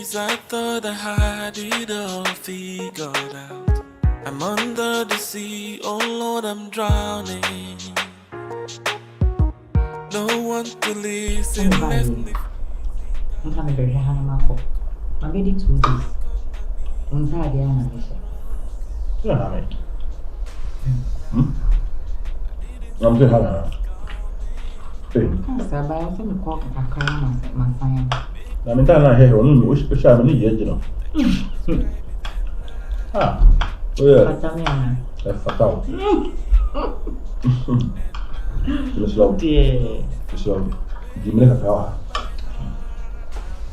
days I thought I had it all figured out. I'm under the sea, oh Lord, I'm drowning. No one to listen, left me. I'm coming to Hanamako. Maybe 2 days. On Friday, I'm Yeah, I'm still having Sir, but I think the cock a crown, my son. I mean, I'm here on which I'm in yet, you know. Ah, oh, yeah, that's fatal. It's slow, Dear. it's slow. Give me a power.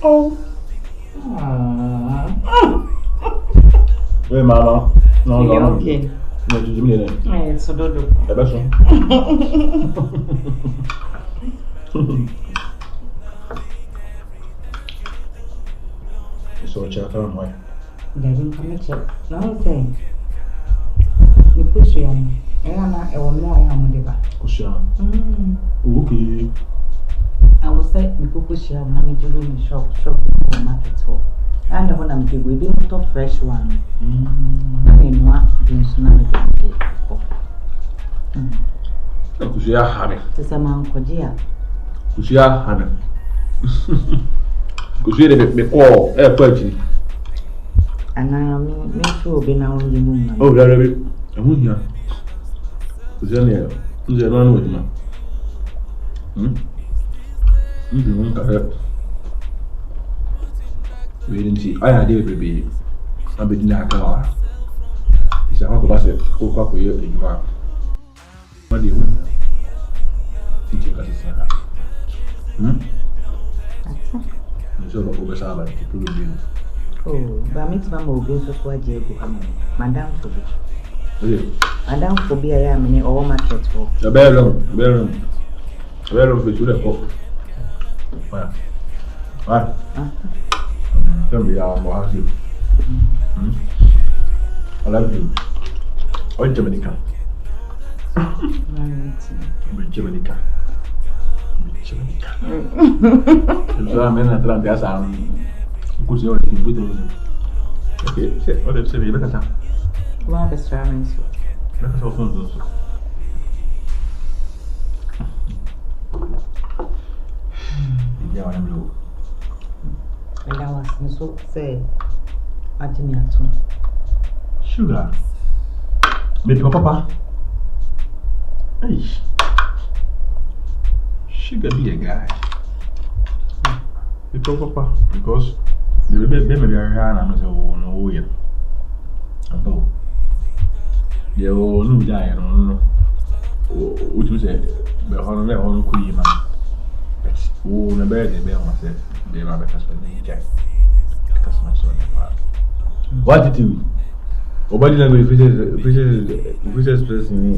Oh. Hey, Mama. No, Okay. No, you mean it? It's a dodo. The best one. So, check out my. They didn't come at you. No thing. You push you on. And I will know I am the back. Cushion. Okay. I will say, we could push you on. I'm doing the shop, market hall. And the one I'm doing, we didn't talk fresh one. I mean, what being tsunami. Kushia Hammy. Tis a man, Kodia. Kushia Hammy. Kushia, the call, purchase. And I am make sure be now in the moon. Oh, there is a moon here. Kushia, who's a run with me? You won't cut her. We didn't see. I had a baby. I'm between that car. It's a hot basket. Cook up with you in your. What do you want? Teaching classes. So, over Saba, to be. Oh, but meet Mamma will be so quite dear. Madame for me. Madame for be I am in all market for. A bedroom for you to cook. What? Tell me, I'm going to I love you. Or Jamaica. Jamaica. So I'm in Atlanta. I'm good. You're good. Okay, what if you look at that? One of the sermons. Let us also do so. Yeah, I'm low. And I was so say, I didn't know. Sugar. Maybe papa. Hey. Sugar be a guy. Maybe papa. Because the baby may be a run and no way. And oh. They all knew that, no. Which was a beholder on Queen. Oh, the bird, the bell myself. They are better spending jack. Because much on the part. What did you? Nobody like fishes pressing me.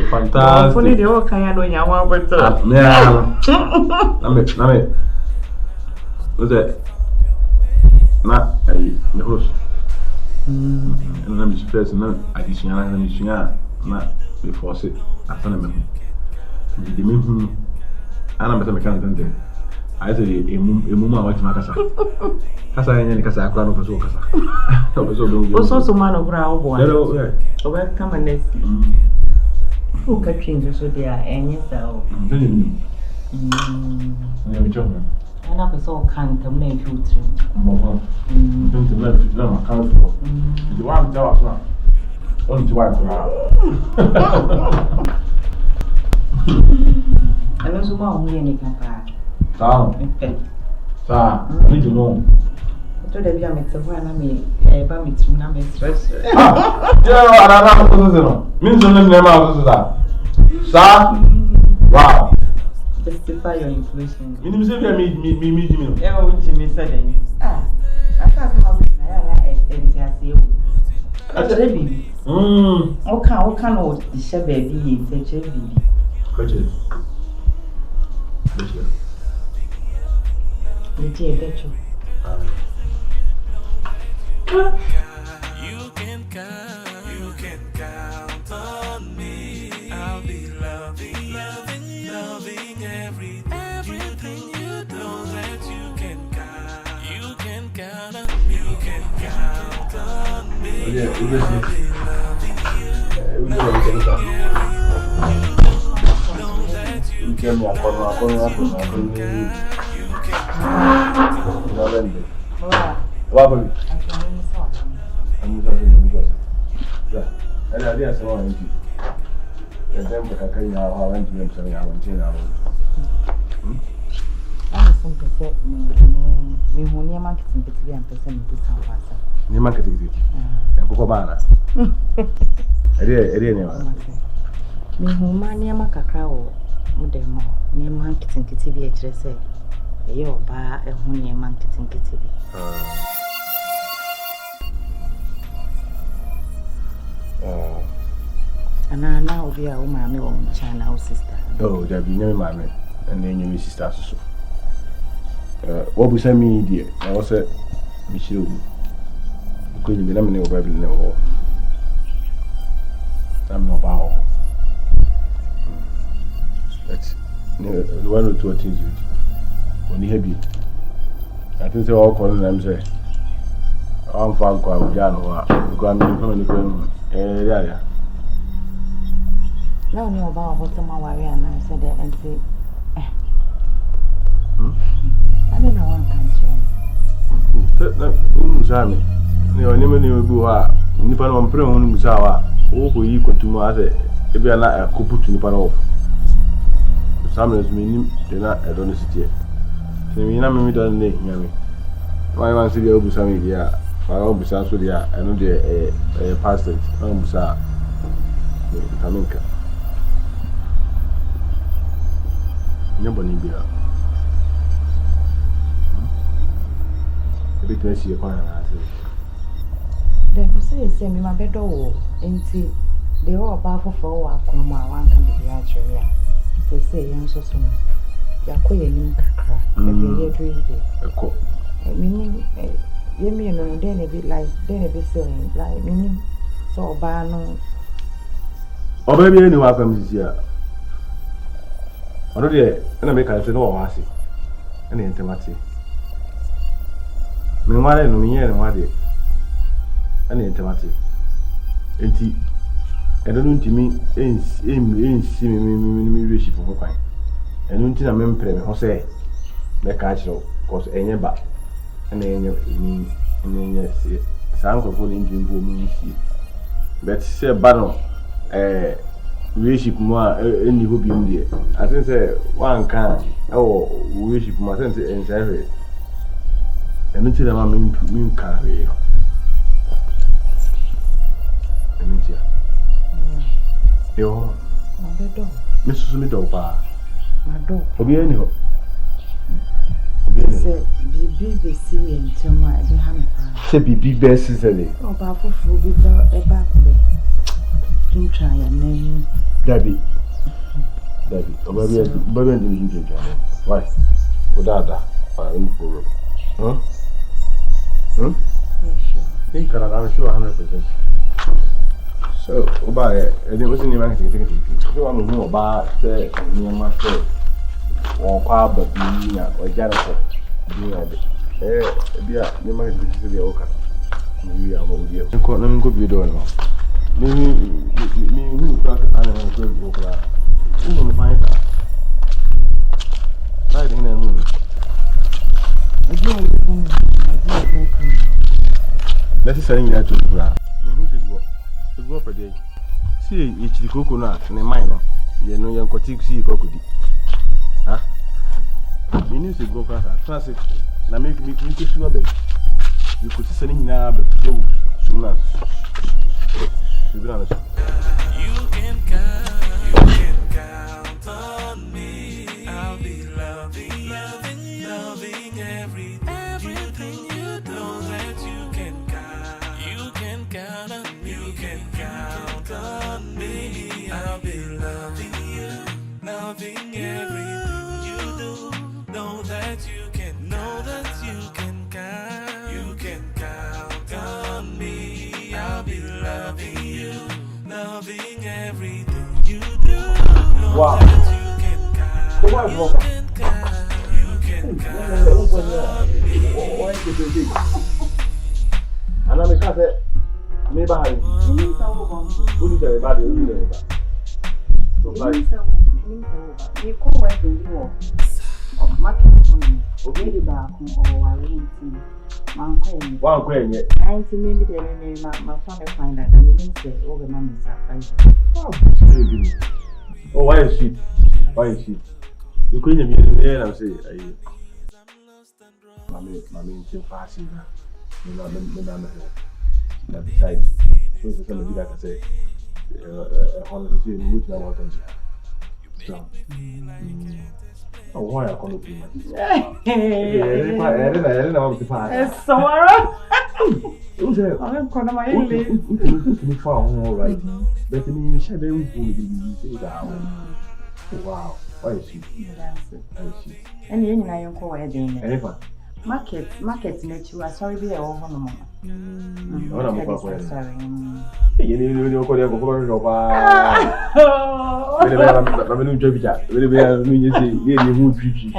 Fantastic. Funny, they all kind of know you want to. Yeah. Name. What's that? Not the host. And I'm just pressing additional and additional. Not before it. After them. The moon. And I'm better mechanic. I say a mumma watch Macassa. Casa and Casa, crown of Casa. Also, man of ground boy. Hello, Welcome and let's who can change so they are any cell. I'm And up is all can't come name you too. Don't let them account for. You want to tell us now? Only to wipe And also, one who any can pass. Down. Sir, I need to know. To the young it's a one I mean, a bummy to number stress. Yeah, I don't know. Means only name out that. Sir, wow. Justify your inflation. Minimum say me. Oh, Jimmy said, ah, I can't have a baby. What kind of the share baby is a baby? Coaches. The dear Betty. You can count on me. I'll be loving everything you do. Mihuma niema kakra wo mudemo niema nkitinkiti bi ekire se eye oba ehu niema nkitinkiti bi ana obi a wo maame wo nchana wo sister oh there be nyame maame and then nyame sister so what we say me die na wo say bi shire ogu ko ni na me ne oba bi ne wo I'm not about but one or two things with when you have you. I think they all call them say I'm fine kwa ujano because I'm from the area. No no about what my worry and I said that and say I don't know one country. Ni onime obu ha nipa no mpre ho musa wa wo yi kotumu ase ebe na akoputu nipa no samles minim de na edo no sitie se mi na me do na nyame why wan se dia obu sami dia wa obu sa so dia eno de pastor na obu sa kaminka nyambo ni bia ebe tesi e kwa na ase the say me ma bedo wo enti de o ba fofo wa kono a wan kan bi ya chere ya say yen so no ya koye nim kakra e be ye dwede eko meaning ye me no de na be like de na be say like meaning so ba no oba bi ni wa fam sisi a ono de na me ka se no wa ase na entemati me nware no me ye no wa de ana entemati enti edo no ntimi ensi me worship ho kwan eno nti na me mpre me ho se me ka chiro cause enye ba ana enye enye se sanko fo ni ndimbo mu nsi but se ba no worship mu a eni ho bi ndie I think say one kan worship mu I think say ensahe eno nti na ma me ka we no Emitia. Yo. Mabedo. Mesusu mi do pa. Mado. Obi eni ho. Se bibi be si entema e ha me pa. Se bibi be si se le. Oba foforo bi ba e ba ko be. Tuntwa ya na Dabi. Oba bi ndi tuntwa. Why? Odada. In for. Huh? Yeah, sure. In Canada, I'm sure 100%. So, oba e was in the market ticket. So I'm no ba say ni ma say won kwa ba bi na o jara so bi na de bia ni market ticket bia o ka ni ya mo bi ko na mi ko bi do no mi hu ka ana na ko go kra ni mo fa ita sai de na mu let's say you to kra mi hu se go for day see each koko na ne mine no ye no ye nkoti see kokodi ha me ni se go for classic na make me sure be you could see ni na be do suna subira You can count on me. I'll be loving everything you do. Know that you can count on me. You can count on me. I'll be loving everything you do. Know that you can count. You can count on me. I'll be loving you, loving everything you do. Know Wow. that you can count. You can count on me. ana me ka se me Me ba hai. Menim sɛ wo bɔ nso. Uni da ba de uni da ba. So Menim like sɛ wo ba. Me kɔ wedding bi wɔ market hɔ nom. Lady baako ɔwɔ ware nti mankɔ yɛ. wa ko enye. Nti me bi deɛ me ma fa me find out. Menim sɛ wo bɛ ma me surprise. Oh, why is she? Why is she? You couldn't even hear them say, Mammy, too fast. You know, that beside, so somebody like I say, honestly, which I want to so, oh, why I call it too much? I didn't know what to find. It's so alright. I'm going to my English. All right, but I mean, she didn't say that. Wow, why is she? And you know, you're quite Anyone? Market nature. Sorry, be a woman, mama. I'm sorry. You know, call it I'm a new job. You say, you who preach. I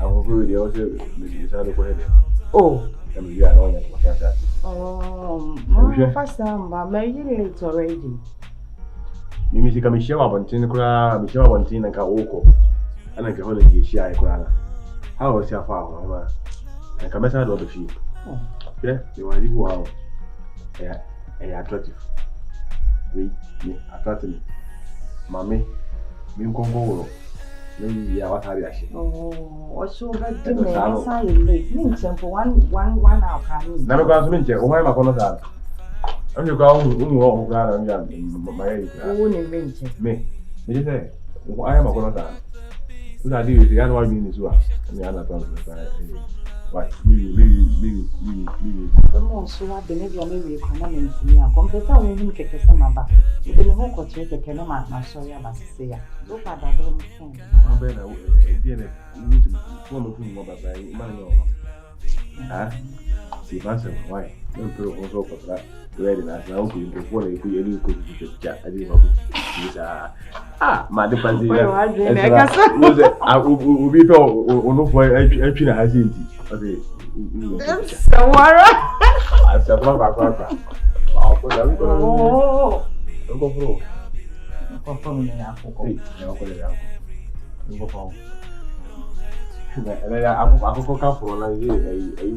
will really also decided to go ahead. Oh, you are on that. Oh, first time, but maybe it's already. Mimi kamishia wabontin kura mishia wabontin na ka oko ana ke hono ke shi ai kura na ha o sia fa ho ma na ka mesa do be fi yeah you want to wow attractive we me attractive mami mi nkongo wo mi ya wata ri ashi oh so but do me say late me tempo one hour can na me kwa so me nche o mai makono sa I'm just going to go around my age. Me, you say, why am I going to die? What I do is the other one is what? And the other one what? Me. The most so what the maybe maybe economy to me. Compare with him, get some number. You can hook or take a cannon, my sorry about say. Look at that. I'm better. You need to form a thing about money. Ah, see, myself, why? Don't put also for that. Ready now, now you can follow you could chat. I didn't know. My defense. I will be no for a has it. So what? I said, I'll put everything. Oh, don't go through. Confirm me. I could come for a you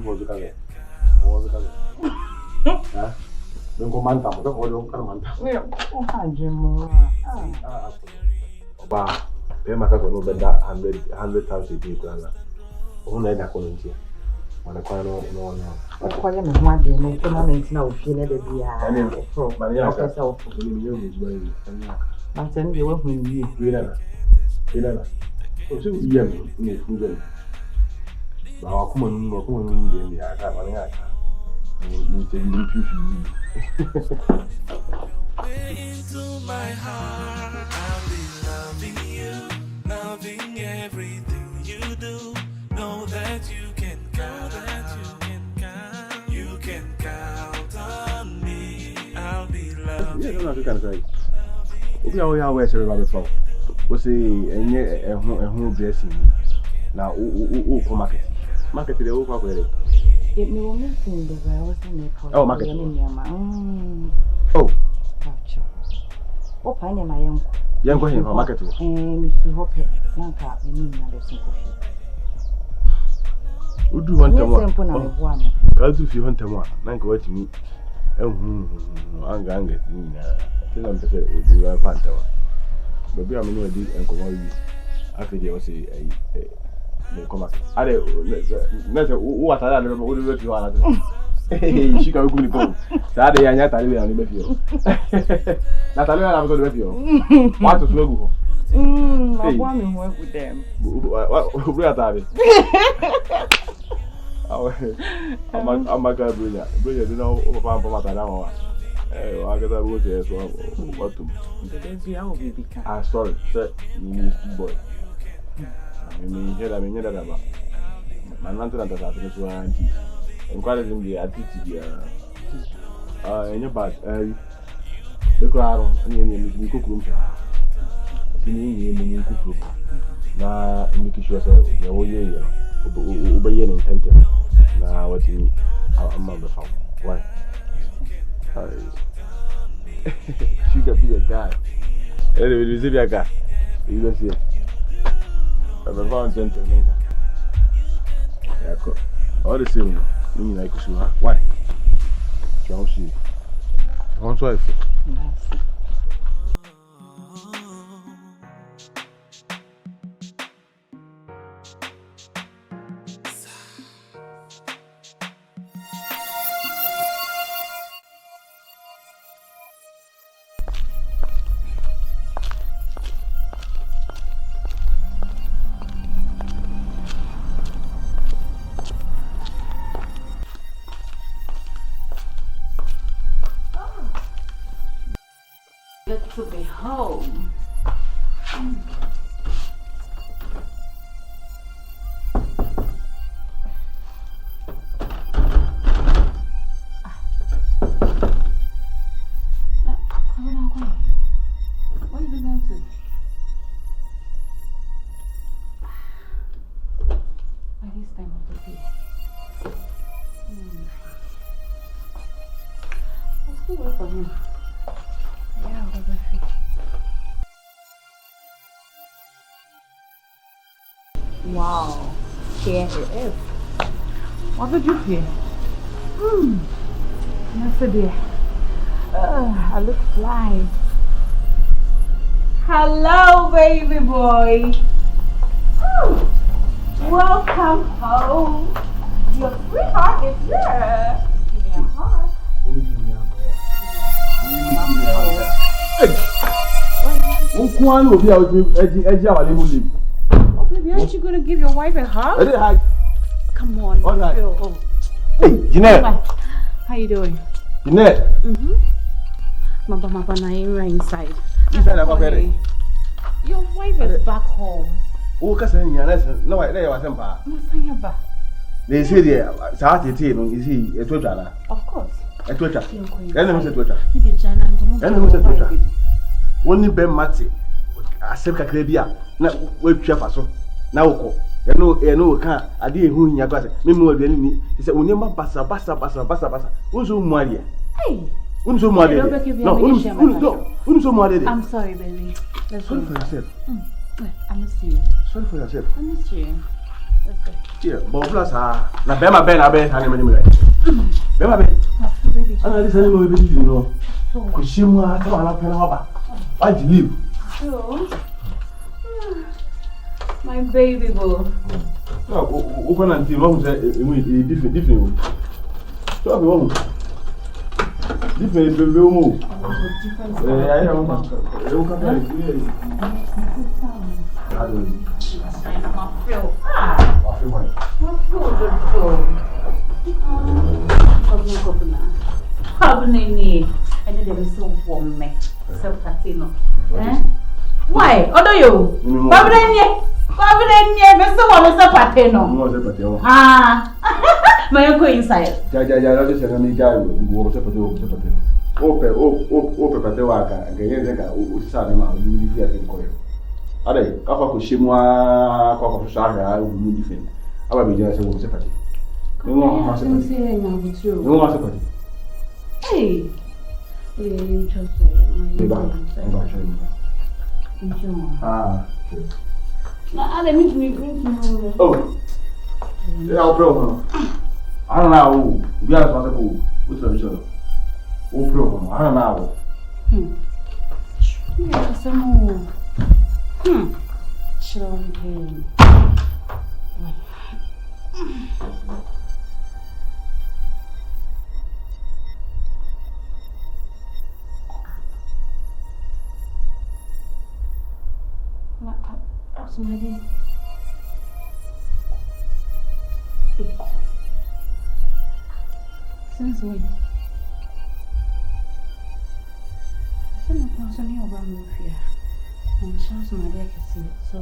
want to come here. Huh? Don't go man, don't go manta. Oh, Jim. Bah, they might have no better 100,000 people. Only that couldn't hear. When I call no. I call him one day, no tournament now, feel it be I mean, from my yourself, but then you will win you. Winner. So, young, now come on, the art. Into my heart, I'll be loving you, loving everything you do. Know that you can count, you can count on me. I'll be loving you. Yeah, that's what I say. We are always everybody before. We say, a whole blessing. Now, market the old already. It may meet in the well, oh, market. Oh, gotcha. Oh, Pine, my uncle. Young going for market. And if you hope it, Nanka, the meaning of the single field. Would you want to one? I'll do if you want to one. Nanka, what to me? I'm going to tell them to say, you are Panther. But we are no deep and come on. I think you will say a come back. What I don't know if you are. She can go. Saturday, I had to live on the bed. Natalia, I'm going to let you. What to slow? I want to work with them. Who are they? I'm a guy, Brilliant. You know, over Pamatana. I got a road there, so what to ah, sorry, sir, you boy. I mean, here I mean, that my lantern that has been auntie. Encouraging the attitude, in your bag, the crowd, and you cook room. You cook room. Now, make sure the whole year, obey an intention. Now, what you are, I'm on the phone. Why? Sugar be a guy. Anyway, you see a guy. You don't see it. I'm a found gentleman. Yeah, all the same. You like to why? Don't see. One wife. Good to be home. What is it going to? By this time of the day. I'll still wait for him. Yeah, I'll be free. Wow, here it is. What did you feel? Yesterday, I look fly. Hello, baby boy. Welcome home. Your sweetheart is here. Give me a hug. Oh, baby, aren't you going to give your wife a hug? Come on. All right. Phil. Hey, Jeanette. How you doing? Jeanette. Mama, you're inside. Inside, I'm ready. Your wife is back home. Oh, cousin, no, I wasn't bad. They say the Saturday tea, you see, a Twitter. Of course. A Twitter. You're Enemy said Twitter. You did China and come on. Enemy said Twitter. Only Ben Matty. I said Caribbean. Now, wait, chef, so now. I know, can't. I didn't who in your class. Mimo, he said, Unima Bassa. Who's so Maria? Hey, Who's so Maria? Who's so Maria? I'm sorry, baby. Let's Sorry go. for yourself. I miss you. Sorry for yourself. I miss you. Let's go. Yeah, but plus, now Bema Ben, I bet, and many Bema Ben. Baby, I listen to baby, you know. Kushima, come on, Penaba. Why did you leave? my baby boo. No, open and see what different. So I won't. Different, baby, move. I why? Odo you? Babrenye, me so want to pate no. Ah. My go inside. Ja, just say me guy go se pate. Ope pate waka, again zeka o sa na you di fear ko yo. Ade, ka fa ko shimwa ko shara o mu di fen. Aba be ja se wo se pate. No ma se pate. No ma se pate. Hey. You just Ah. Now, let me bring you. Oh. Yeah, I'll pro. I don't know. We are supposed to go. What's the issue? Oh, pro. I don't know. Yeah, some more. Children. Somebody. Since when? I don't know something about me here. I'm sure somebody can see it. So.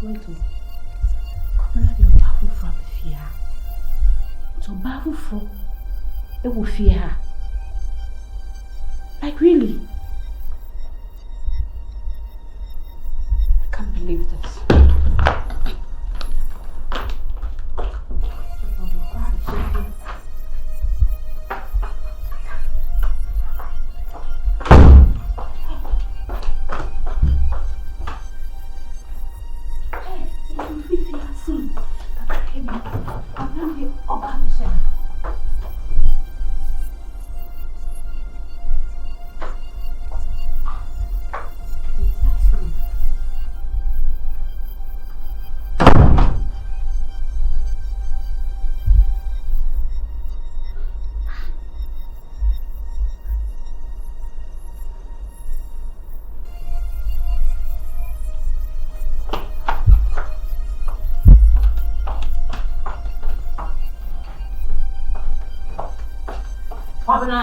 Wait to. Come on, you're baffled from fear. So baffled from. It will fear her. Like really? I can't believe this. Kwabena.